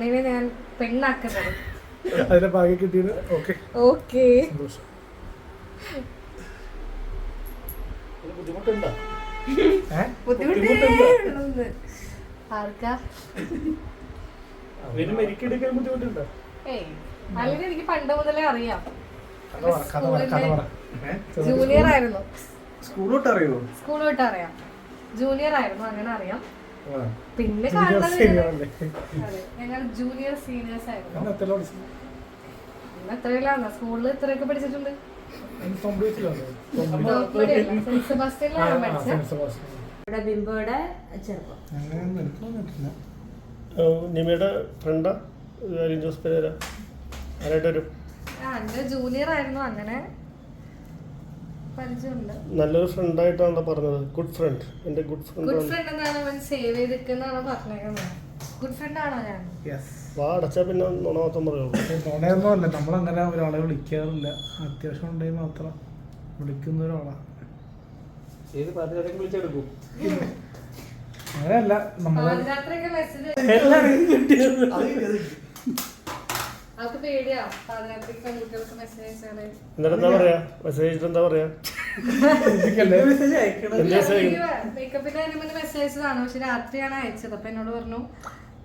കണ്ണിനെ ഞാൻ പെണ്ണാക്കുന്നത്. അതിന്റെ ഭാഗ്യം കിട്ടിയത്. Okay okay. ബുദ്ധിമുട്ടുണ്ടോ? ബുദ്ധിമുട്ടേ ആർക്കാ? മെരിക്കെടുക്കാൻ ബുദ്ധിമുട്ടുണ്ടോ? അല്ലെങ്കിൽ എനിക്ക് പണ്ട് മുതലേ അറിയാം. ജൂനിയർ ജൂനിയർ ആയിരുന്നു. സ്കൂൾ തൊട്ട് അറിയോ? സ്കൂൾ തൊട്ട് അറിയാം. ജൂനിയർ ആയിരുന്നു, അങ്ങനെ അറിയാം. പിന്നെ കാണുന്നത് ഞങ്ങൾ ജൂനിയർ സീനിയേഴ്സ് ആയിരുന്നു. എത്രയിലാന്ന് സ്കൂളിൽ ഇത്രയൊക്കെ പഠിച്ചിട്ടുണ്ട്. ബിംബോയുടെ ചെറുപ്പം. നിമയുടെ ഫ്രണ്ടാ ജോസ് പെരേര ആരായിട്ട് വരും? എന്റെ ജൂനിയർ ആയിരുന്നു, അങ്ങനെ പരിചയമുണ്ട്. നല്ലൊരു ഫ്രണ്ടായിട്ടാണല്ലോ പറഞ്ഞത്. ഗുഡ് ഫ്രണ്ട്, എന്റെ ഗുഡ് ഫ്രണ്ട്. ഗുഡ് ഫ്രണ്ട് എന്നാണ് അവൻ സേവ് ചെയ്തിരിക്കുന്നതാണ് പറഞ്ഞേക്കുന്നത്. ഗുഡ് ഫ്രണ്ട് ആണോ ഞാൻ? വാ അടച്ചാ പിന്നെ നുണ മാത്രം പറയുള്ളൂ. നുണയൊന്നുമല്ല, നമ്മളങ്ങനെ ഒരാളെ വിളിക്കാറില്ല. അത്യാവശ്യം ഉണ്ടെങ്കിൽ മാത്രം വിളിക്കുന്ന ഒരാളാണ്. അങ്ങനെയല്ല നമ്മള് എന്താ പറയാ മെസ്സേജ് എന്താ പറയാ? മേക്കപ്പിന്റെ മെസ്സേജ് ആണ്, പക്ഷെ രാത്രിയാണ് അയച്ചത്. അപ്പൊ എന്നോട് പറഞ്ഞു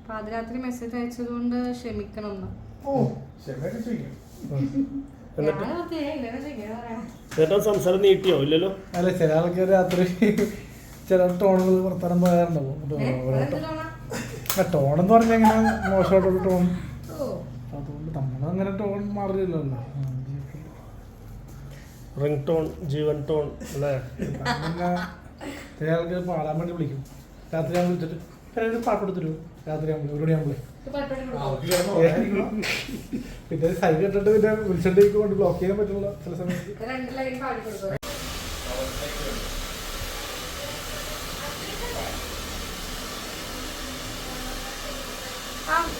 പാതിരാത്രി മെസ്സേജ് അയച്ചത് കൊണ്ട് ക്ഷമിക്കണം എന്ന്. സംസാരം നീട്ടിയോ? ഇല്ലല്ലോ. അല്ല, ചില ആൾക്കാർ രാത്രി ചില ടോണുകൾ വർത്താനം പറയാറുണ്ടാവും. ടോണെന്ന് പറഞ്ഞാൽ എങ്ങനെ മോശമായിട്ടുള്ള ടോൺ, അതുകൊണ്ട് നമ്മളങ്ങനെ ടോൺ മാറില്ലല്ലോ. റിംഗ് ടോൺ, ജീവൻ ടോൺ അല്ലേ? പിന്നെ ചില ആൾക്കാർ പാടാൻ വേണ്ടി വിളിക്കും. രാത്രി ഞാൻ വിളിച്ചിട്ട് ഒരു പാട്ട് കൊടുത്തിരു രാത്രി ആകുമ്പോൾ പിന്നെ സൈഡ് ഇട്ടിട്ട് പിന്നെ വിളിച്ചിട്ടേക്ക് കൊണ്ട് ബ്ലോക്ക് ചെയ്യാൻ പറ്റുള്ള ചില സമയത്ത്.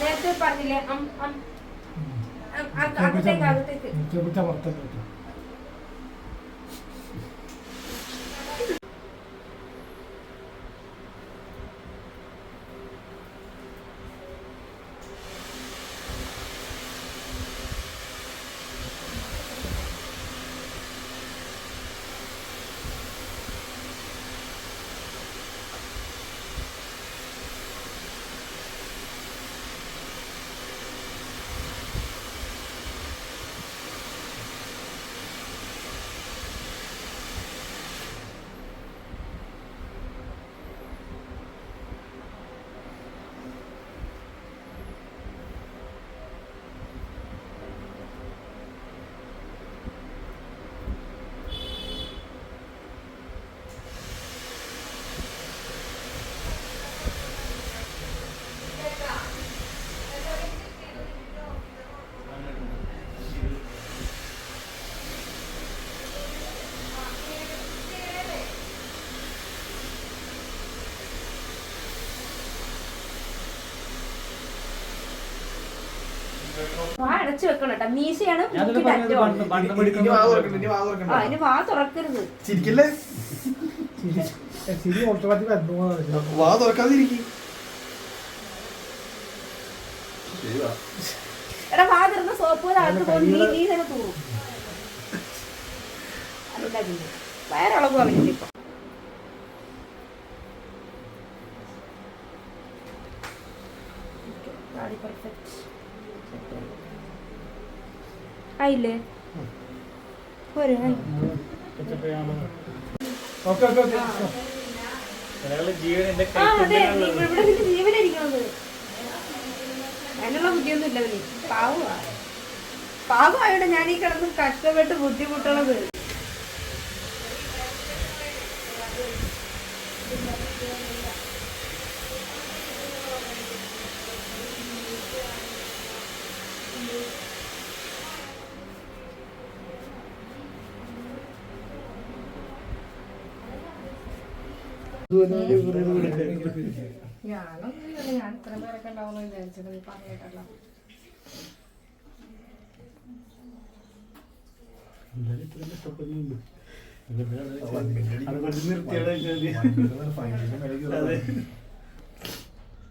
നേരത്തെ പറഞ്ഞില്ലേ അടച്ചു വെക്കണം കേട്ടോ. മീശയാണ് അതിന് വാ തുറക്കരുത്. വാ തുറക്കാതിരിക്കും. എടാ വാ തുറന്ന സോപ്പ് അകത്ത് പോകും. നീ തന്നെ തൂറും. വയറളവ് പറഞ്ഞില്ല ഇപ്പൊ. ആയില്ലേ? ഇവിടെ ജീവനിരിക്കണത് അതിനുള്ള ബുദ്ധിയൊന്നും ഇല്ല. പാവമായിട്ട് ഞാൻ ഈ കിടന്ന് കഷ്ടപ്പെട്ട് ബുദ്ധിമുട്ടണത്. ഞാൻ ഇത്ര പേരൊക്കെ ഉണ്ടാവുമെന്ന് വിചാരിച്ചത് പറഞ്ഞിട്ടല്ല.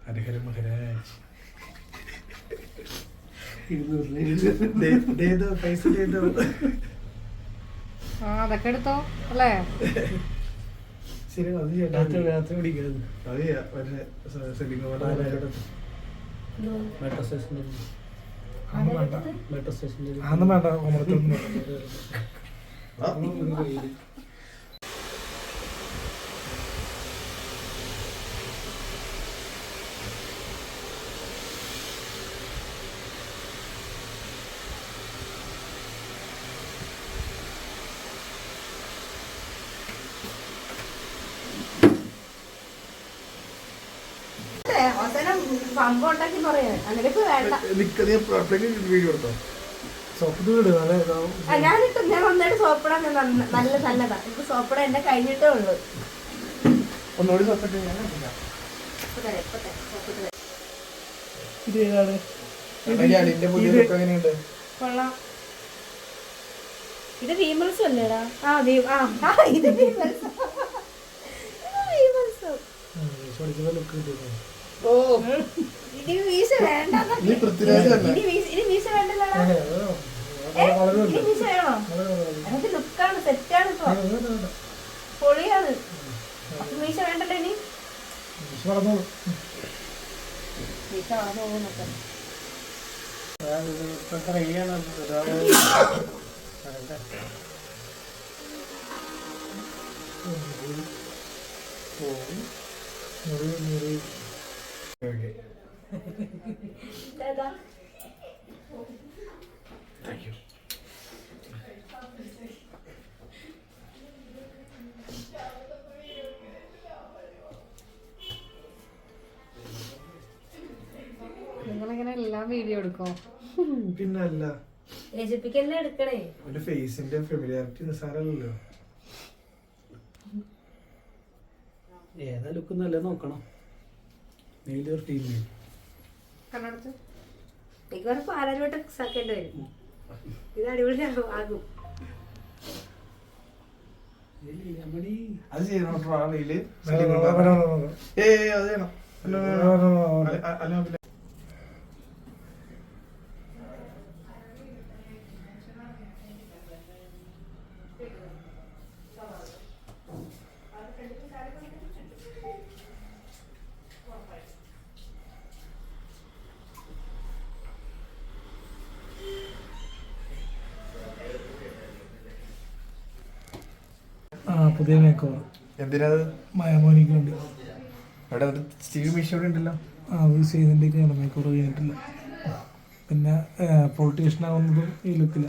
ഹരിഹര മഹാരാജ് ആ അതൊക്കെ എടുത്തോ അല്ലേ? ശരി അത് രാത്രി രാത്രി പിടിക്കരുത്. മെട്രോ സ്റ്റേഷനിൽ അതൊന്നും വേണ്ട, മെട്രോ സ്റ്റേഷനിൽ അതൊന്നും വേണ്ട. കോമളത്തൊന്നും അവസാനം സംഭവം ഉണ്ടാക്കി പറയാ അങ്ങനെ ഇപ്പൊ വേണ്ട. വീഡിയോ എടുത്തോ? സോപ്പ് വീട് നല്ല ഇതാവും. ഞാനിട്ട് ഞാൻ വന്നിട്ട് സോപ്പിടാൻ നല്ല നല്ലതാ. എനിക്ക് സോപ്പിടാൻ എന്റെ കഴിഞ്ഞിട്ടേ ഉള്ളു. ഒന്നുകൂടി സോപ്പിട്ട് ഞാൻ കണ്ടില്ല. ഇത് ഏതാണ്? കൊള്ളാം. ഇത് വീമൽസ് അല്ലേടാ? ഇത് വീമൽസ്. ലുക്ക് കിട്ടിയോ? ഇനി വീശ വേണ്ട. ഇനി വീശ വേണ്ടല്ലോടാ. ഇനി വീശ വേണോ? എനിക്ക് ലുക്കാണ്, സെറ്റാണ് ഇപ്പൊ, പൊളിയാണ്. അപ്പൊ വീശ വേണ്ടല്ലോ ഇനി. വീശ വളർന്നു പോകുന്നൊക്കെ. ഏതാ? നിങ്ങളിങ്ങനെ എല്ലാം വീഡിയോ എടുക്കോ? പിന്നല്ല, രചിപ്പിക്കല്ലേ എടുക്കണേ. ഒരു ഫേസിന്റെ ഫെമിലിയാരിറ്റി നിസ്സാരമല്ലല്ലോ. ഏതാ ലുക്ക് നല്ല നോക്കണം. മെയിൽ ഒരു ഫീമെയിൽ കണ്ണടച്ച് എനിക്ക് വേറെ പാലാരോട്ട് ആക്കേണ്ടി വരും. ഇത് അടിപൊളി ആകും. അത് ചെയ്യണം. അത് ചെയ്യണം. പുതിയ മേക്കോവർ. എന്തിനാ മയമോനിക്ക് വേണ്ടി. അവിടെ സ്റ്റീവ് മിഷോടെ ഉണ്ടല്ലോ. അത് ചെയ്തിട്ടേക്കാണ്, മേക്കോവർ കഴിഞ്ഞിട്ടില്ല. പിന്നെ പൊളിറ്റീഷ്യൻ ആവുന്നതും ഈ ലുക്കില്ല.